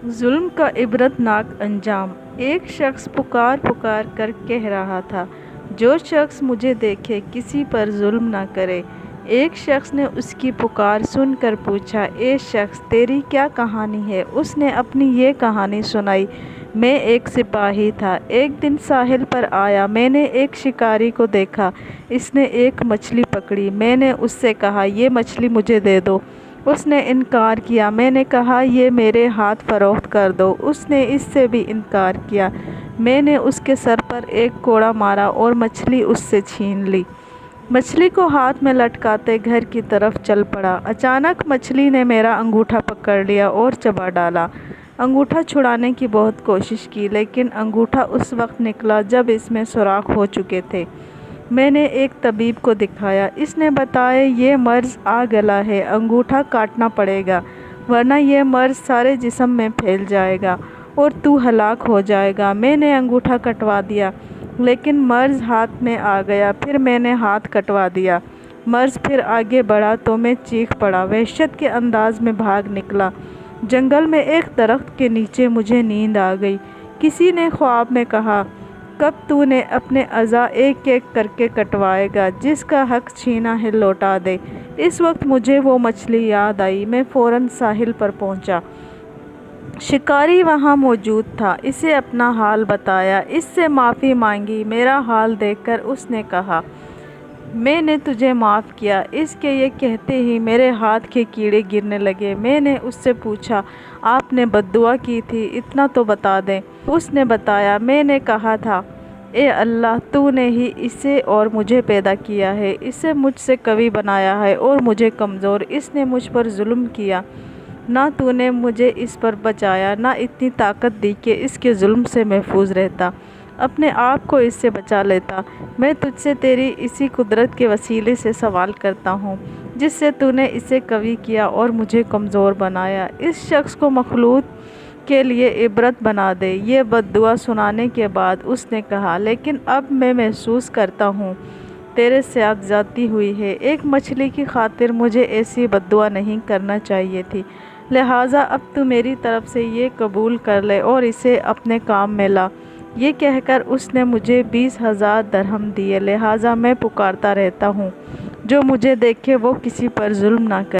ظلم کا عبرتناک انجام۔ ایک شخص پکار پکار کر کہہ رہا تھا، جو شخص مجھے دیکھے کسی پر ظلم نہ کرے۔ ایک شخص نے اس کی پکار سن کر پوچھا، اے شخص، تیری کیا کہانی ہے؟ اس نے اپنی یہ کہانی سنائی، میں ایک سپاہی تھا، ایک دن ساحل پر آیا، میں نے ایک شکاری کو دیکھا، اس نے ایک مچھلی پکڑی، میں نے اس سے کہا یہ مچھلی مجھے دے دو، اس نے انکار کیا، میں نے کہا یہ میرے ہاتھ فروخت کر دو، اس نے اس سے بھی انکار کیا، میں نے اس کے سر پر ایک کوڑا مارا اور مچھلی اس سے چھین لی۔ مچھلی کو ہاتھ میں لٹکاتے گھر کی طرف چل پڑا۔ اچانک مچھلی نے میرا انگوٹھا پکڑ لیا اور چبا ڈالا۔ انگوٹھا چھڑانے کی بہت کوشش کی، لیکن انگوٹھا اس وقت نکلا جب اس میں سوراخ ہو چکے تھے۔ میں نے ایک طبیب کو دکھایا، اس نے بتایا یہ مرض آگلا ہے، انگوٹھا کاٹنا پڑے گا، ورنہ یہ مرض سارے جسم میں پھیل جائے گا اور تو ہلاک ہو جائے گا۔ میں نے انگوٹھا کٹوا دیا، لیکن مرض ہاتھ میں آ گیا، پھر میں نے ہاتھ کٹوا دیا، مرض پھر آگے بڑھا تو میں چیخ پڑا، وحشت کے انداز میں بھاگ نکلا۔ جنگل میں ایک درخت کے نیچے مجھے نیند آ گئی۔ کسی نے خواب میں کہا، کب تو نے اپنے اعضاء ایک ایک کر کے کٹوائے گا، جس کا حق چھینا ہے لوٹا دے۔ اس وقت مجھے وہ مچھلی یاد آئی، میں فوراً ساحل پر پہنچا۔ شکاری وہاں موجود تھا، اسے اپنا حال بتایا، اس سے معافی مانگی۔ میرا حال دیکھ کر اس نے کہا، میں نے تجھے معاف کیا۔ اس کے یہ کہتے ہی میرے ہاتھ کے کیڑے گرنے لگے۔ میں نے اس سے پوچھا، آپ نے بد دعا کی تھی، اتنا تو بتا دیں۔ اس نے بتایا، میں نے کہا تھا، اے اللہ، تو نے ہی اسے اور مجھے پیدا کیا ہے، اسے مجھ سے قوی بنایا ہے اور مجھے کمزور، اس نے مجھ پر ظلم کیا، نہ تو نے مجھے اس پر بچایا، نہ اتنی طاقت دی کہ اس کے ظلم سے محفوظ رہتا، اپنے آپ کو اس سے بچا لیتا۔ میں تجھ سے تیری اسی قدرت کے وسیلے سے سوال کرتا ہوں، جس سے تو نے اسے قوی کیا اور مجھے کمزور بنایا، اس شخص کو مخلوق کے لیے عبرت بنا دے۔ یہ بد دعا سنانے کے بعد اس نے کہا، لیکن اب میں محسوس کرتا ہوں تیرے ساتھ زیادتی ہوئی ہے، ایک مچھلی کی خاطر مجھے ایسی بد دعا نہیں کرنا چاہیے تھی، لہٰذا اب تو میری طرف سے یہ قبول کر لے اور اسے اپنے کام میں لا۔ یہ کہہ کر اس نے مجھے 20,000 درہم دیے، لہٰذا میں پکارتا رہتا ہوں، جو مجھے دیکھے وہ کسی پر ظلم نہ کرے۔